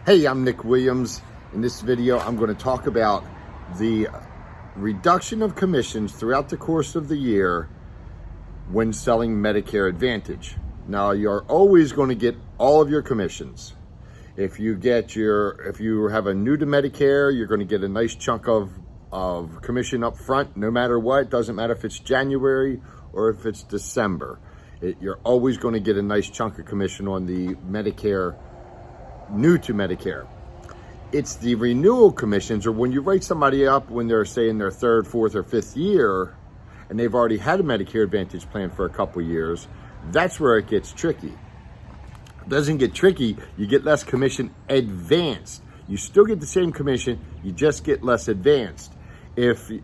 Hey, I'm Nick Williams. In this video, I'm going to talk about the reduction of commissions throughout the course of the year when selling Medicare Advantage. Now, you're always going to get all of your commissions. If you have a new to Medicare, you're going to get a nice chunk of commission up front, no matter what. Doesn't matter if it's January or if it's December. You're always going to get a nice chunk of commission on the Medicare new to Medicare. It's the renewal commissions, or when you write somebody up when they're, say, in their third, fourth, or fifth year, and they've already had a Medicare Advantage plan for a couple years, that's where it gets tricky. It doesn't get tricky, you get less commission advanced. You still get the same commission, you just get less advanced. If you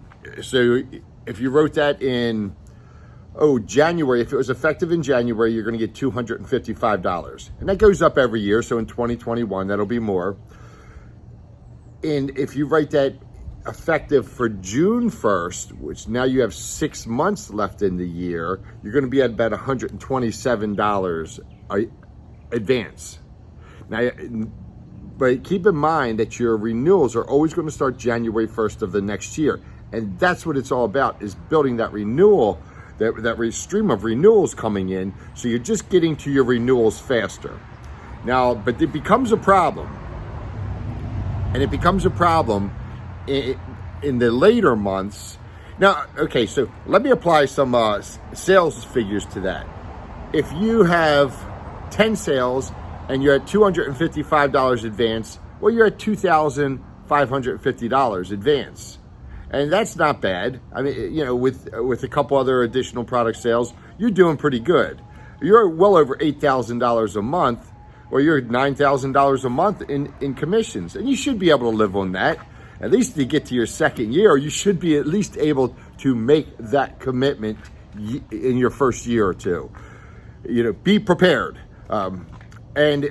wrote that in January, if it was effective in January, you're going to get $255. And that goes up every year. So in 2021, that'll be more. And if you write that effective for June 1st, which now you have 6 months left in the year, you're going to be at about $127 advance. Now, but keep in mind that your renewals are always going to start January 1st of the next year. And that's what it's all about, is building that renewal, that stream of renewals coming in, so you're just getting to your renewals faster. Now, but it becomes a problem. And it becomes a problem in the later months. Now, okay, so let me apply some sales figures to that. If you have 10 sales and you're at $255 advance, well, you're at $2,550 advance. And that's not bad. I mean, you know, with a couple other additional product sales, you're doing pretty good. You're well over $8,000 a month, or you're $9,000 a month in commissions. And you should be able to live on that. At least to get to your second year, you should be at least able to make that commitment in your first year or two. You know, be prepared. And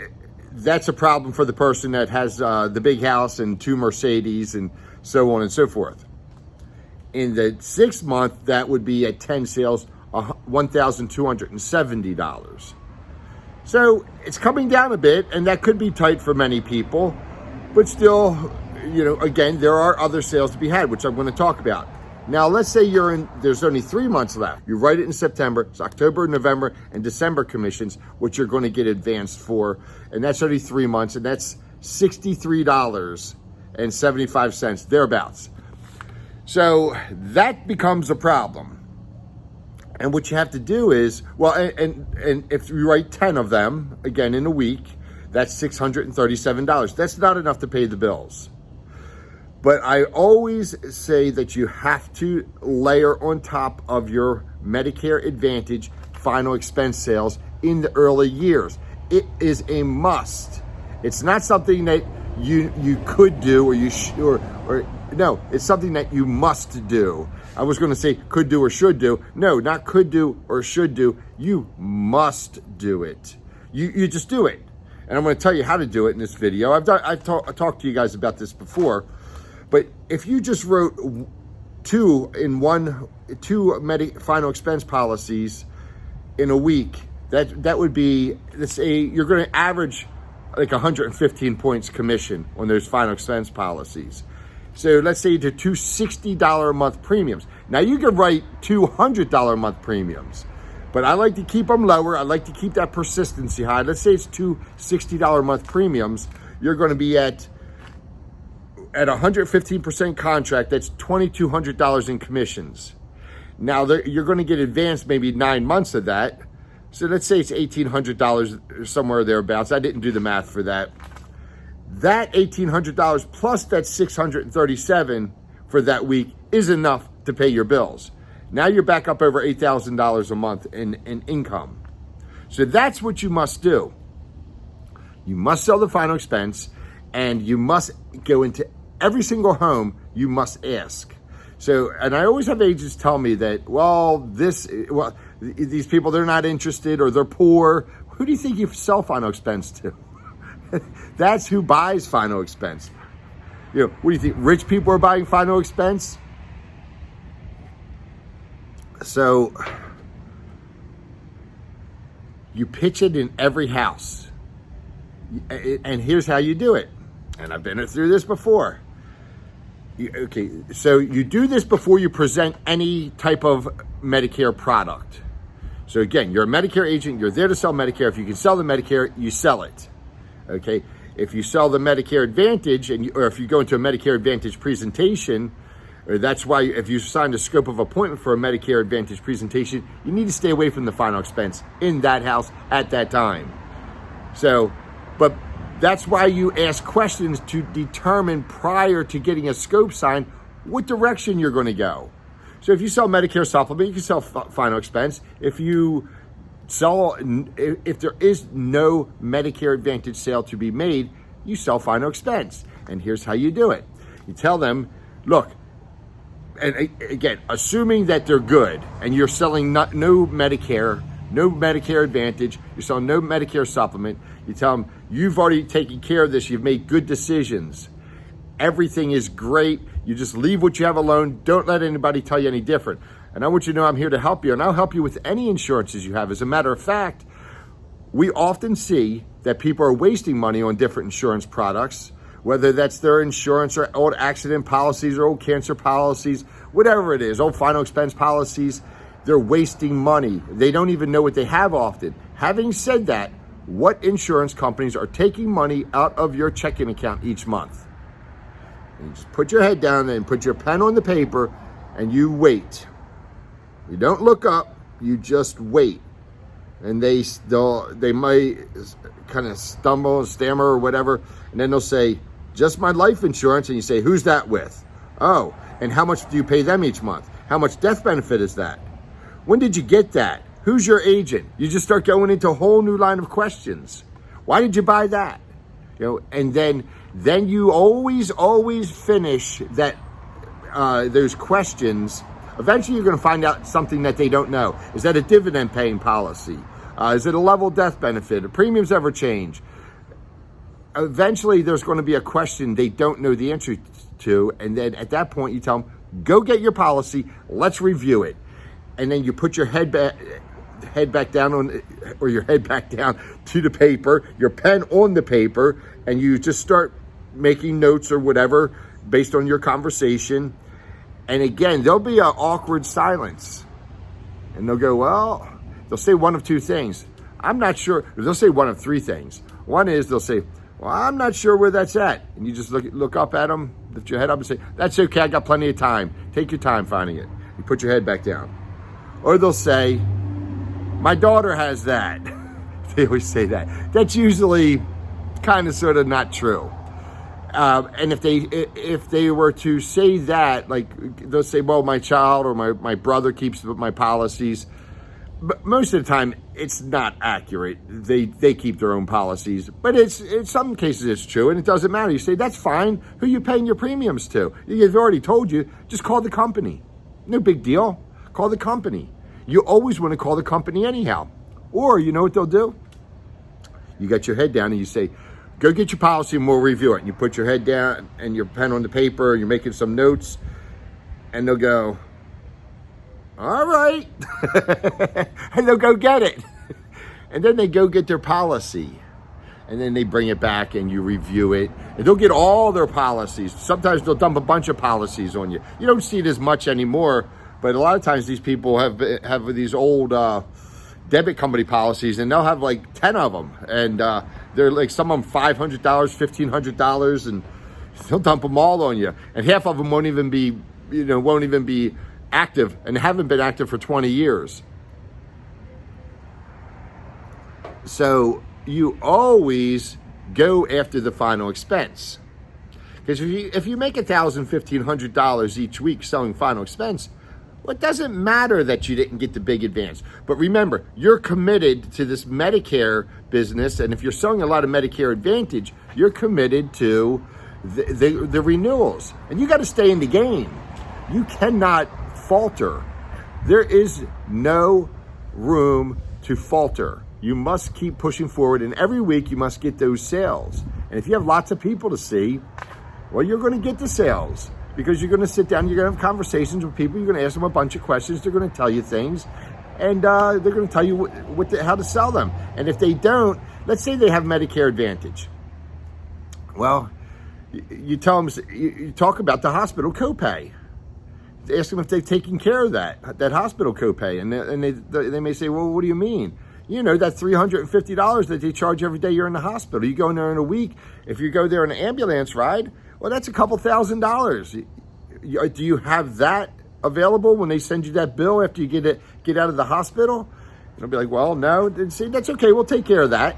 that's a problem for the person that has the big house and 2 Mercedes and so on and so forth. In the 6 month, that would be at 10 sales, $1,270. So it's coming down a bit, and that could be tight for many people, but still, you know, again, there are other sales to be had, which I'm going to talk about. Now, let's say there's only 3 months left. You write it in September, it's October, November, and December commissions, which you're going to get advanced for, and that's only 3 months, and that's $63.75, thereabouts. So that becomes a problem. And what you have to do is, well, and if you write 10 of them, again, in a week, that's $637. That's not enough to pay the bills. But I always say that you have to layer on top of your Medicare Advantage final expense sales in the early years. It is a must. It's not something that you could do, or you should, or no, it's something that you must do. I was going to say could do or should do. No, not could do or should do. You must do it. You just do it. And I'm going to tell you how to do it in this video. I've talked to you guys about this before. But if you just wrote two final expense policies in a week, that would be, let's say you're going to average like 115 points commission on those final expense policies. So let's say to two $60 a month premiums. Now you can write $200 a month premiums, but I like to keep them lower. I like to keep that persistency high. Let's say it's two $60 a month premiums. You're going to be at 115% contract. That's $2,200 in commissions. Now you're going to get advanced maybe 9 months of that. So let's say it's $1,800 somewhere thereabouts. I didn't do the math for that. That $1,800 plus that $637 for that week is enough to pay your bills. Now you're back up over $8,000 a month in income. So that's what you must do. You must sell the final expense, and you must go into every single home. You must ask. So, and I always have agents tell me that, these people, they're not interested, or they're poor. Who do you think you sell final expense to? That's who buys final expense. You know, what do you think? Rich people are buying final expense? So you pitch it in every house. And here's how you do it. and I've been through this before. Okay, so you do this before you present any type of Medicare product. So again, you're a Medicare agent, you're there to sell Medicare. If you can sell the Medicare, you sell it. Okay, if you sell the Medicare Advantage, or if you go into a Medicare Advantage presentation, or that's why if you sign a scope of appointment for a Medicare Advantage presentation, you need to stay away from the final expense in that house at that time. So, but that's why you ask questions to determine prior to getting a scope signed what direction you're going to go. So if you sell Medicare supplement, you can sell final expense. If there is no Medicare Advantage sale to be made, you sell final expense. And here's how you do it. You tell them, look, and again, assuming that they're good and you're selling no Medicare Advantage, you're selling no Medicare supplement, you tell them, you've already taken care of this, you've made good decisions, everything is great, you just leave what you have alone, don't let anybody tell you any different. And I want you to know I'm here to help you, and I'll help you with any insurances you have. As a matter of fact, we often see that people are wasting money on different insurance products, whether that's their insurance or old accident policies or old cancer policies, whatever it is, old final expense policies. They're wasting money. They don't even know what they have often. Having said that, what insurance companies are taking money out of your checking account each month? And you just put your head down and put your pen on the paper and you wait. You don't look up, you just wait. And they might kind of stumble and stammer or whatever, and then they'll say, just my life insurance, and you say, who's that with? Oh, and how much do you pay them each month? How much death benefit is that? When did you get that? Who's your agent? You just start going into a whole new line of questions. Why did you buy that? And then you always finish that those questions. Eventually, you're going to find out something that they don't know. Is that a dividend-paying policy? Is it a level death benefit? Do premiums ever change? Eventually, there's going to be a question they don't know the answer to, and then at that point, you tell them, go get your policy, let's review it. And then you put your head back down your head back down to the paper, your pen on the paper, and you just start making notes or whatever based on your conversation. And again, there'll be an awkward silence. And they'll go, well, they'll say one of two things. I'm not sure. They'll say one of three things. One is they'll say, well, I'm not sure where that's at. And you just look up at them, lift your head up and say, that's okay, I got plenty of time. Take your time finding it. You put your head back down. Or they'll say, my daughter has that. They always say that. That's usually kind of sort of not true. And if they were to say that, like they'll say, well, my child or my brother keeps my policies. But most of the time, it's not accurate. They keep their own policies. But in some cases, it's true, and it doesn't matter. You say, that's fine. Who are you paying your premiums to? They've already told you. Just call the company. No big deal. Call the company. You always want to call the company anyhow. Or you know what they'll do? You got your head down and you say, go get your policy and we'll review it. And you put your head down and your pen on the paper, you're making some notes, and they'll go, all right. And they'll go get it. And then they go get their policy. And then they bring it back and you review it. And they'll get all their policies. Sometimes they'll dump a bunch of policies on you. You don't see it as much anymore, but a lot of times these people have these old debit company policies, and they'll have like 10 of them. And they're like, some of them $500, $1,500, and they'll dump them all on you. And half of them won't even be active and haven't been active for 20 years. So you always go after the final expense. Because if you make $1,000, $1,500 each week selling final expense, well, it doesn't matter that you didn't get the big advance. But remember, you're committed to this Medicare business, and if you're selling a lot of Medicare Advantage, you're committed to the renewals. And you got to stay in the game. You cannot falter. There is no room to falter. You must keep pushing forward, and every week you must get those sales. And if you have lots of people to see, well, you're going to get the sales, because you're going to sit down, you're going to have conversations with people, you're going to ask them a bunch of questions, they're going to tell you things, and they're going to tell you how to sell them. And if they don't, let's say they have Medicare Advantage. Well, You tell them, you talk about the hospital copay. Ask them if they've taken care of that hospital copay. And they may say, well, what do you mean? You know, that $350 that they charge every day you're in the hospital. You go in there in a week. If you go there in an ambulance ride, well, that's a couple $1,000s. Do you have that available when they send you that bill after you get out of the hospital? And I'll be like, well, no. They'd say, that's okay, we'll take care of that.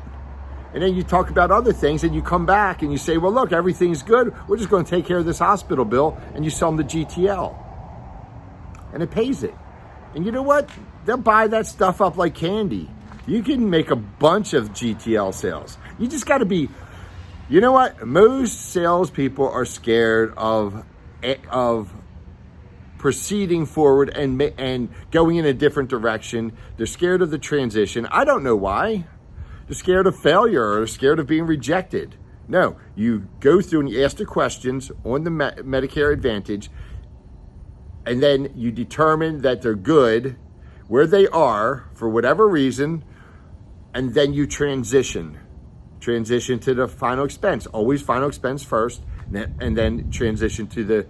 And then you talk about other things, and you come back and you say, well, look, everything's good. We're just going to take care of this hospital bill, and you sell them the GTL. And it pays it. And you know what? They'll buy that stuff up like candy. You can make a bunch of GTL sales. You just got to be, you know what? Most salespeople are scared of proceeding forward and going in a different direction. They're scared of the transition. I don't know why. They're scared of failure or scared of being rejected. No, you go through and you ask the questions on the Medicare Advantage, and then you determine that they're good where they are for whatever reason, and then you transition to the final expense. Always final expense first, and then transition to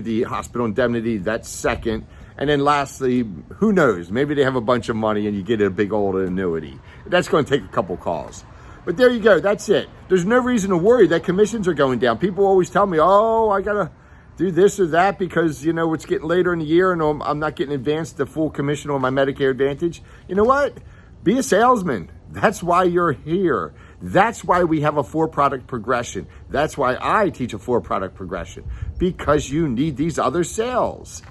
the hospital indemnity, that's second. And then lastly, who knows, maybe they have a bunch of money and you get a big old annuity. That's going to take a couple calls. But there you go, that's it. There's no reason to worry that commissions are going down. People always tell me, oh, I got to do this or that because, you know, it's getting later in the year and I'm not getting advanced the full commission on my Medicare Advantage. You know what? Be a salesman. That's why you're here. That's why we have a 4-product progression. That's why I teach a 4-product progression, because you need these other sales.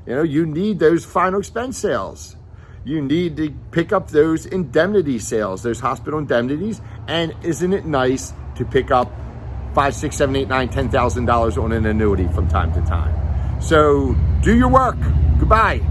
You know, you need those final expense sales. You need to pick up those indemnity sales, those hospital indemnities. And isn't it nice to pick up $5,000, $6,000, $7,000, $8,000, $9,000, $10,000 on an annuity from time to time? So do your work. Goodbye.